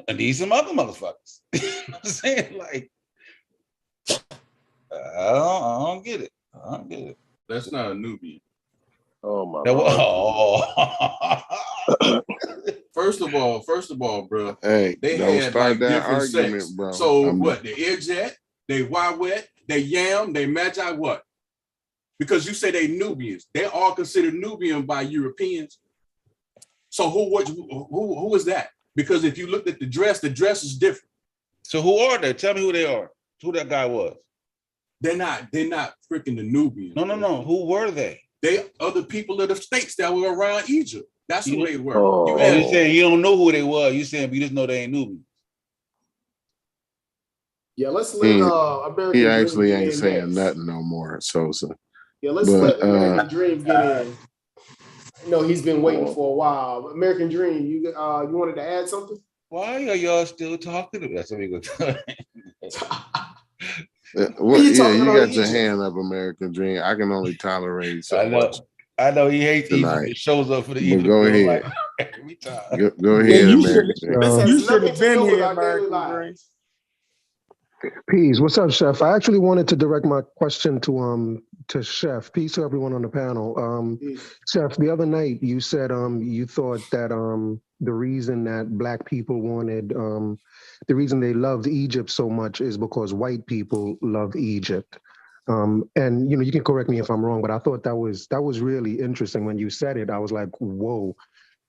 And these some other motherfuckers. You know what I'm saying? Like, I don't get it. I don't get it. That's not a Nubian. Oh my Lord. First of all, bro, hey, they don't had start like that different argument, sects. bro. So what? The Irjet, they Wawet, they Yam, they Magi, what? Because you say they Nubians, they all considered Nubian by Europeans. So who is that? Because if you looked at the dress is different. So who are they? Tell me who they are. Who that guy was? They're not freaking the Nubians. No. Who were they? They are the people of the states that were around Egypt. That's who they were. Oh, you saying you don't know who they were. You saying you just know they ain't Nubians. Yeah, let's let American He Dream actually get ain't in saying next. nothing no more, Sosa. Yeah, let's let American Dream get in. No, he's been waiting for a while. American Dream, you wanted to add something? Why are y'all still talking to us? You got your hand up, American Dream. I can only tolerate so much. I know he hates tonight. Egypt. It shows up for the But Egypt. go ahead. Like, every time. Go ahead, American Dream. You should have been here, American Dream. Peace. What's up, Chef? I actually wanted to direct my question to Chef. Peace to everyone on the panel. Chef, the other night you said you thought that the reason that Black people wanted the reason they loved Egypt so much is because white people love Egypt. And you can correct me if I'm wrong, but I thought that was really interesting when you said it. I was like, whoa.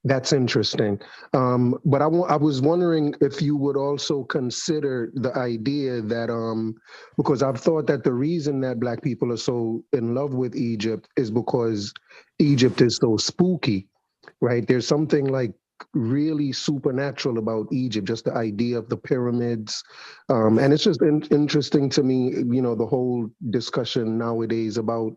That's interesting. But I was wondering if you would also consider the idea that, because I've thought that the reason that Black people are so in love with Egypt is because Egypt is so spooky, right? There's something like really supernatural about Egypt, just the idea of the pyramids. And it's just interesting to me, the whole discussion nowadays about,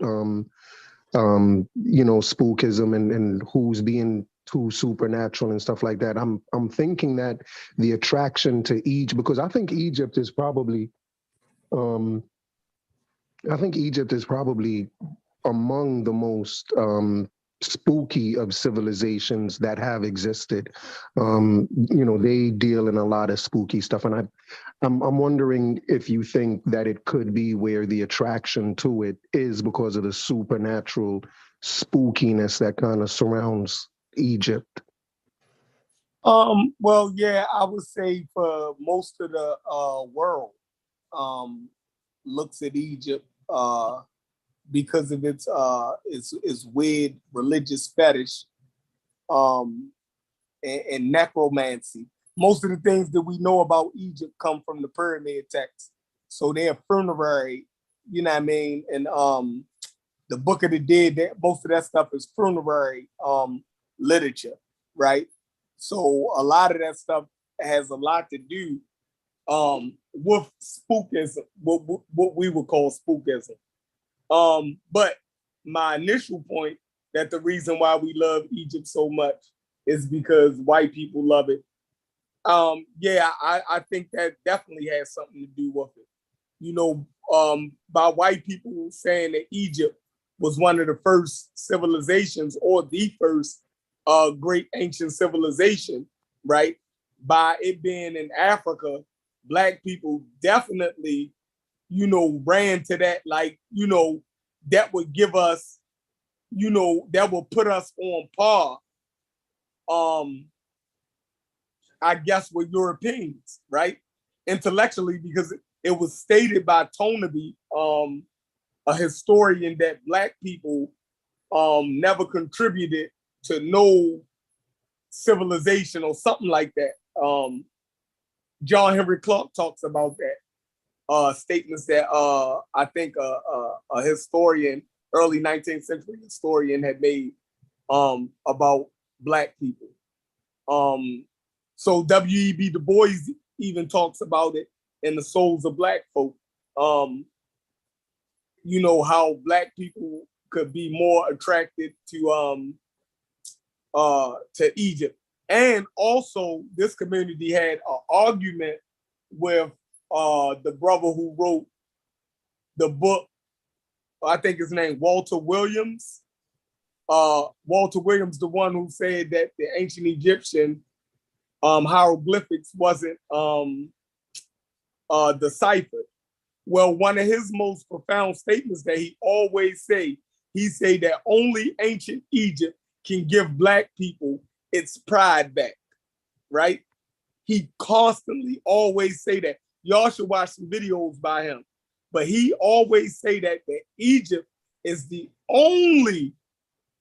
spookism and who's being too supernatural and stuff like that. I'm thinking that the attraction to Egypt, because I think Egypt is probably among the most spooky of civilizations that have existed. They deal in a lot of spooky stuff, and I'm wondering if you think that it could be where the attraction to it is because of the supernatural spookiness that kind of surrounds Egypt. Well, yeah, I would say for most of the world looks at Egypt because of its weird religious fetish and necromancy. Most of the things that we know about Egypt come from the pyramid texts. So they're funerary, you know what I mean? And the Book of the Dead, most of that stuff is funerary literature, right? So a lot of that stuff has a lot to do with spookism, what we would call spookism. But my initial point that the reason why we love Egypt so much is because white people love it. I think that definitely has something to do with it. By white people saying that Egypt was one of the first civilizations or the first great ancient civilization, right? By it being in Africa, Black people definitely, ran to that, that would give us, that will put us on par, I guess, with Europeans, right? Intellectually, because it was stated by Toynbee, a historian, that Black people never contributed to no civilization or something like that. John Henry Clark talks about that. Statements that I think a historian, early 19th century historian, had made about Black people. So W.E.B. Du Bois even talks about it in The Souls of Black Folk. How Black people could be more attracted to Egypt. And also this community had an argument with the brother who wrote the book, I think his name Walter Williams. Walter Williams, the one who said that the ancient Egyptian hieroglyphics wasn't deciphered. Well, one of his most profound statements that he always say, he say that only ancient Egypt can give Black people its pride back, right? He constantly always say that. Y'all should watch some videos by him. But he always say that Egypt is the only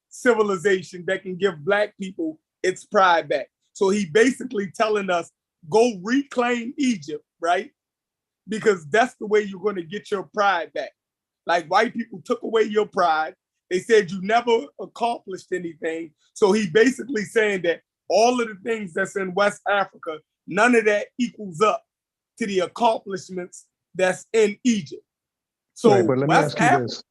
civilization that can give Black people its pride back. So he basically telling us, go reclaim Egypt, right? Because that's the way you're going to get your pride back. Like white people took away your pride. They said you never accomplished anything. So he basically saying that all of the things that's in West Africa, none of that equals up to the accomplishments that's in Egypt. So right, but let me ask you this.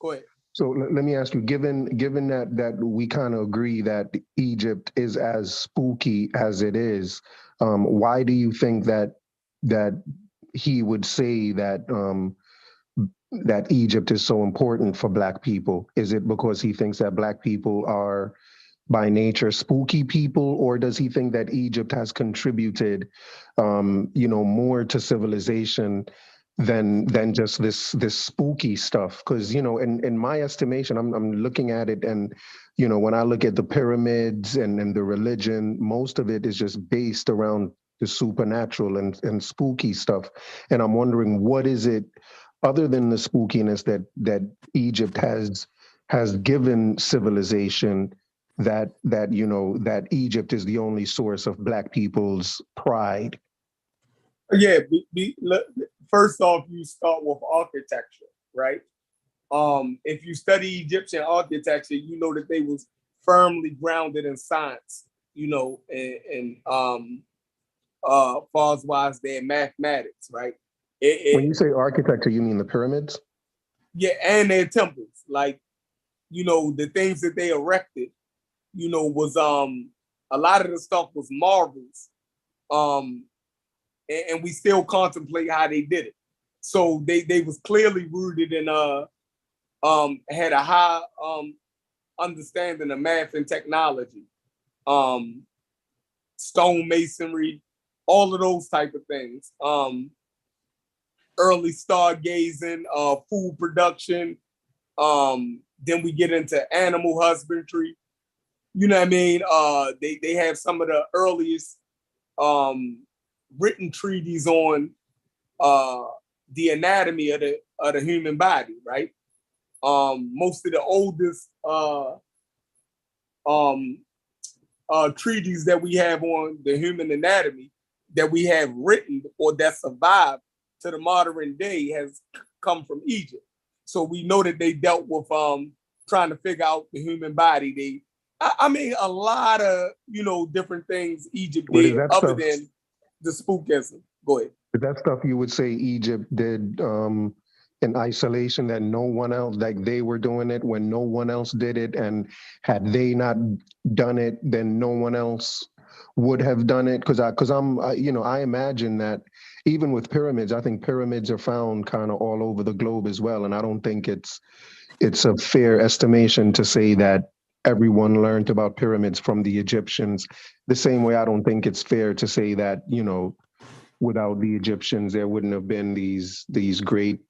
Go ahead. So let me ask you, given that we kind of agree that Egypt is as spooky as it is, why do you think that he would say that that Egypt is so important for Black people? Is it because he thinks that Black people are by nature spooky people, or does he think that Egypt has contributed, more to civilization than just this spooky stuff? Because in my estimation, I'm looking at it, and when I look at the pyramids and the religion, most of it is just based around the supernatural and spooky stuff. And I'm wondering, what is it other than the spookiness that Egypt has given civilization, that Egypt is the only source of Black people's pride? Yeah, first off, you start with architecture, right? If you study Egyptian architecture, you know that they was firmly grounded in science, and far as wise their mathematics, right? When you say architecture, you mean the pyramids? Yeah, and their temples, like, the things that they erected, was a lot of the stuff was marvels. And we still contemplate how they did it. So they was clearly rooted in had a high understanding of math and technology, stone masonry, all of those type of things. Early stargazing, food production. Then we get into animal husbandry. You know what I mean? They have some of the earliest written treatises on the anatomy of the human body, right? Most of the oldest treatises that we have on the human anatomy that we have written or that survived to the modern day has come from Egypt. So we know that they dealt with trying to figure out the human body. I mean, a lot of different things Egypt did other than the spookism. Go ahead. Is that stuff you would say Egypt did in isolation, that no one else, like they were doing it when no one else did it, and had they not done it, then no one else would have done it? Because I imagine that even with pyramids, I think pyramids are found kind of all over the globe as well, and I don't think it's a fair estimation to say that everyone learned about pyramids from the Egyptians. The same way I don't think it's fair to say that, without the Egyptians, there wouldn't have been these great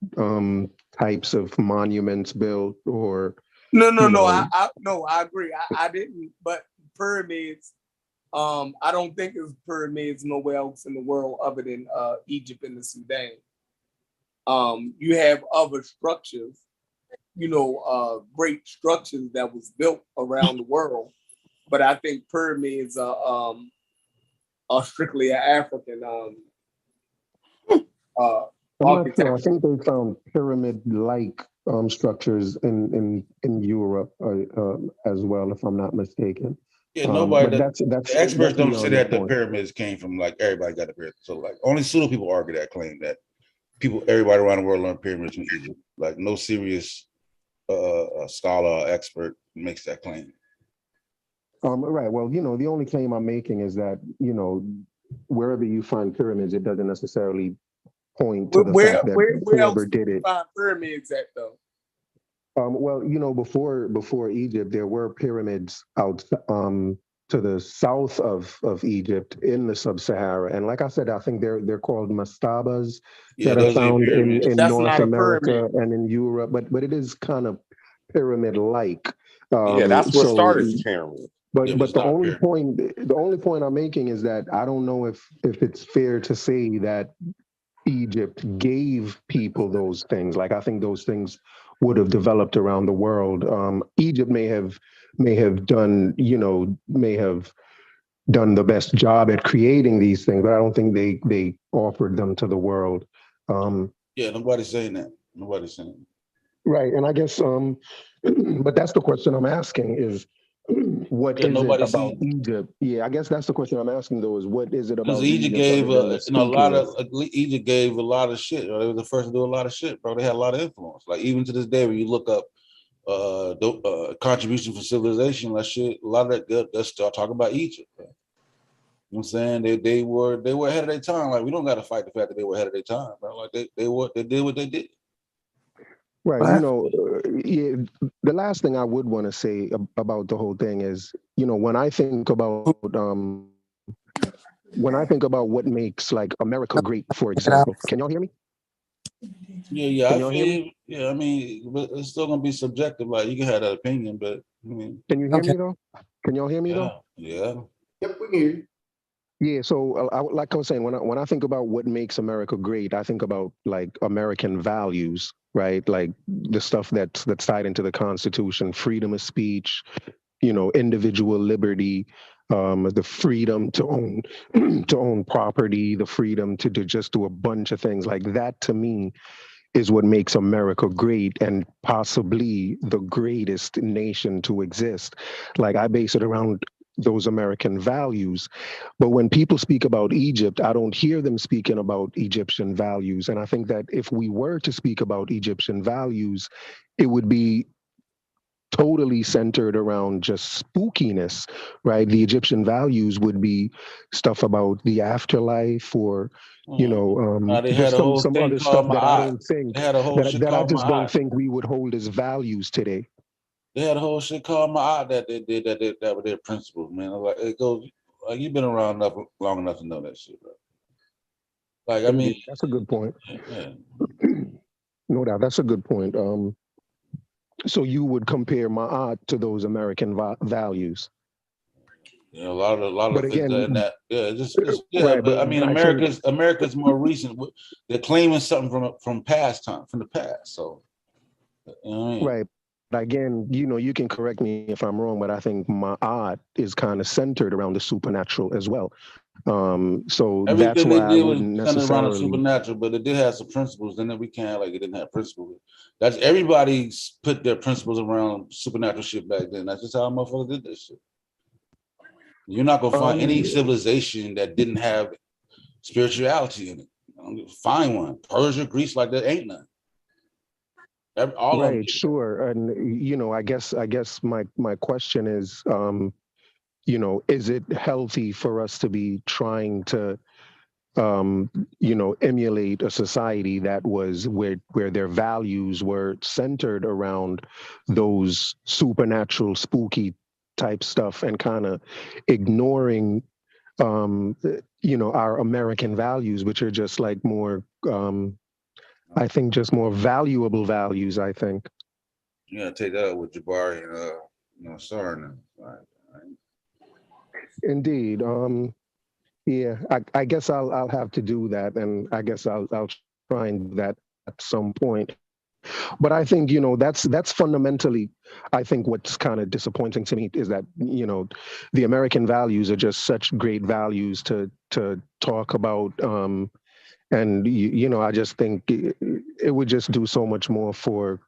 types of monuments built. Or no, I agree. I didn't, but pyramids. I don't think there's pyramids nowhere else in the world other than Egypt and the Sudan. You have other structures, great structures that was built around the world, but I think pyramids are strictly an African I'm not sure. I think they found pyramid-like structures in Europe as well, if I'm not mistaken. Yeah, nobody. That's the experts don't say that the pyramids came from everybody got the pyramids. So only pseudo people argue that claim that everybody around the world learned pyramids from Egypt. Like no serious scholar or expert makes that claim. Right. Well, the only claim I'm making is that wherever you find pyramids, it doesn't necessarily point to the fact that whoever did it. Find pyramids at though? Well, before Egypt, there were pyramids out to the south of Egypt in the sub-Sahara, and like I said, I think they're called mastabas that are found in North America and in Europe. But it is kind of pyramid-like. Yeah, that's what So, started the pyramid. but the only point I'm making is that I don't know if it's fair to say that Egypt gave people those things. Like, I think those things would have developed around the world. Egypt may have done, may have done the best job at creating these things, but I don't think they offered them to the world. Yeah, nobody's saying that. Nobody's saying that. Right, and I guess, but that's the question I'm asking is, what is it about Egypt? Yeah, I guess that's the question I'm asking though. Is what is it about Egypt Egypt gave Egypt gave a lot of shit. They were the first to do a lot of shit, bro. They had a lot of influence. Like even to this day, when you look up contribution for civilization, that shit, a lot of that start talking about Egypt. Bro. You know what I'm saying? They were ahead of their time. Like we don't got to fight the fact that they were ahead of their time, bro. Like they did what they did. Right. Yeah, the last thing I would want to say about the whole thing is, when I think about what makes like America great, for example. Can y'all hear me? Yeah, Can I y'all feel hear me? yeah, I mean, but it's still gonna be subjective. Like you can have that opinion, but I mean, can you hear me though? Can y'all hear me though? Yeah. Yep, we can hear you. Yeah, so like I was saying, when I think about what makes America great, I think about like American values, right? Like the stuff that's tied into the Constitution, freedom of speech, individual liberty, the freedom to own to own property, the freedom to just do a bunch of things like that. To me, is what makes America great and possibly the greatest nation to exist. Like I base it around those American values. But when people speak about Egypt, I don't hear them speaking about Egyptian values. And I think that if we were to speak about Egyptian values, it would be totally centered around just spookiness, right? The Egyptian values would be stuff about the afterlife or they just had a whole some thing other called stuff that I Ma'at. don't think They had a whole shit that I called just don't Ma'at. think we would hold as values today. They had a whole shit called Ma'at that they did that were their principles, man. Like it goes like you've been around long enough to know that shit, bro. Like I mean, that's a good point. Yeah. No doubt, that's a good point. So you would compare Ma'at to those American values? A lot of things again, in that. Yeah, right, but I mean, think America's more recent. They're claiming something from past time, from the past. So, you know what I mean? Right. Again, you can correct me if I'm wrong, but I think Ma'at is kind of centered around the supernatural as well. So Everything that's why they I did was wouldn't centered around the necessarily. supernatural, but it did have some principles. Then we can't like it didn't have principles. That's everybody put their principles around supernatural shit back then. That's just how motherfuckers did this shit. You're not gonna find any civilization that didn't have spirituality in it. Find one. Persia, Greece, like that ain't none. All right, of them. Sure. And I guess my question is, is it healthy for us to be trying to emulate a society that was where their values were centered around those supernatural, spooky type stuff, and kind of ignoring, our American values, which are just like more, I think, just more valuable values. I think. You gotta take that up with Jabari and Sarna. Right. Indeed. Yeah, I guess I'll have to do that, and I guess I'll try and do that at some point. But I think that's fundamentally, I think what's kind of disappointing to me is that the American values are just such great values to talk about, and I just think it would just do so much more for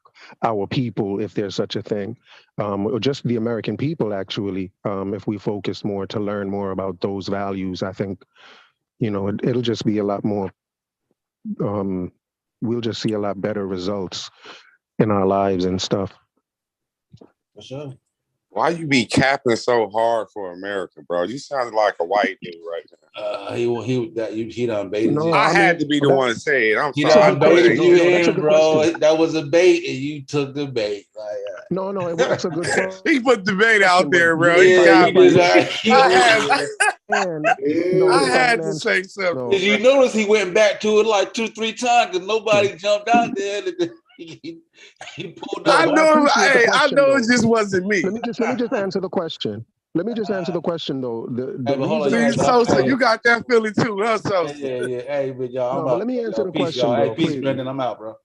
our people, if there's such a thing, or just the American people, actually, if we focus more to learn more about those values. I think, it'll just be a lot more, we'll just see a lot better results in our lives and stuff. For sure. Why you be capping so hard for America, bro? You sound like a white dude right now. He done baited you. I had to be the one to say it. I'm he sorry. done baited you in, bro. That was a bait, and you took the bait. Like, no, it's a good point. He put the bait out there, bro. Yeah, I had to say something. Did you notice he went back to it like 2-3 times because nobody jumped out there? he pulled I up. know. appreciate the Hey, I question, know though. it just wasn't me. Let me just answer the question. Let me just answer the question though. The Hey, but hold on, reason I See, but cap Sosa, for you got that feeling too, huh, yeah, Sosa? yeah. Hey, but y'all, I'm no, but out. let me answer the Peace, question, y'all. Hey, bro. peace, Please. Brendan. I'm out, bro.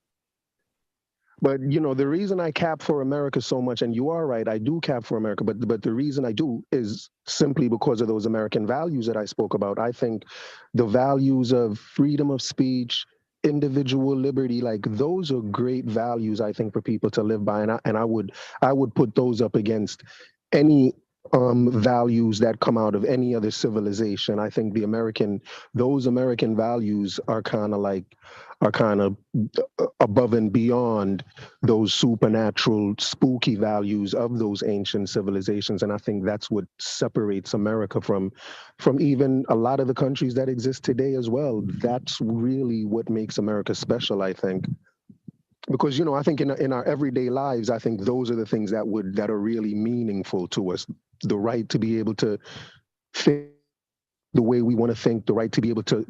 But you know, the reason I cap for America so much, and you are right, I do cap for America, but the reason I do is simply because of those American values that I spoke about. I think the values of freedom of speech, individual liberty, like those are great values, I think, for people to live by. And I would put those up against any values that come out of any other civilization. I think those American values are kind of above and beyond those supernatural, spooky values of those ancient civilizations. And I think that's what separates America from even a lot of the countries that exist today as well. That's really what makes America special, I think. Because, you know, I think in our everyday lives, I think those are the things that are really meaningful to us. The right to be able to think the way we want to think, the right to be able to,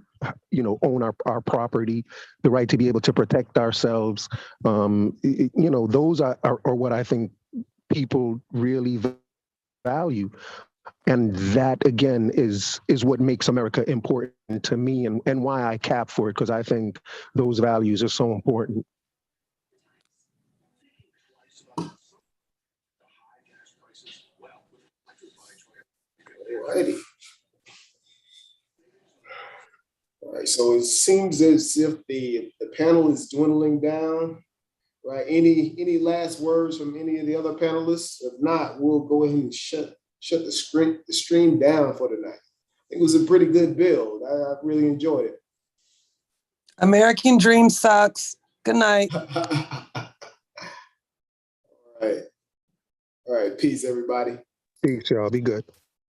you know, own our property, the right to be able to protect ourselves. You know, those are what I think people really value. And that, again, is what makes America important to me and why I cap for it, because I think those values are so important. Alrighty. All right, so it seems as if the panel is dwindling down. Right? Any last words from any of the other panelists? If not, we'll go ahead and shut the stream down for tonight. It was a pretty good build. I really enjoyed it. American dream sucks. Good night. All right. All right. Peace, everybody. Peace, y'all. Be good.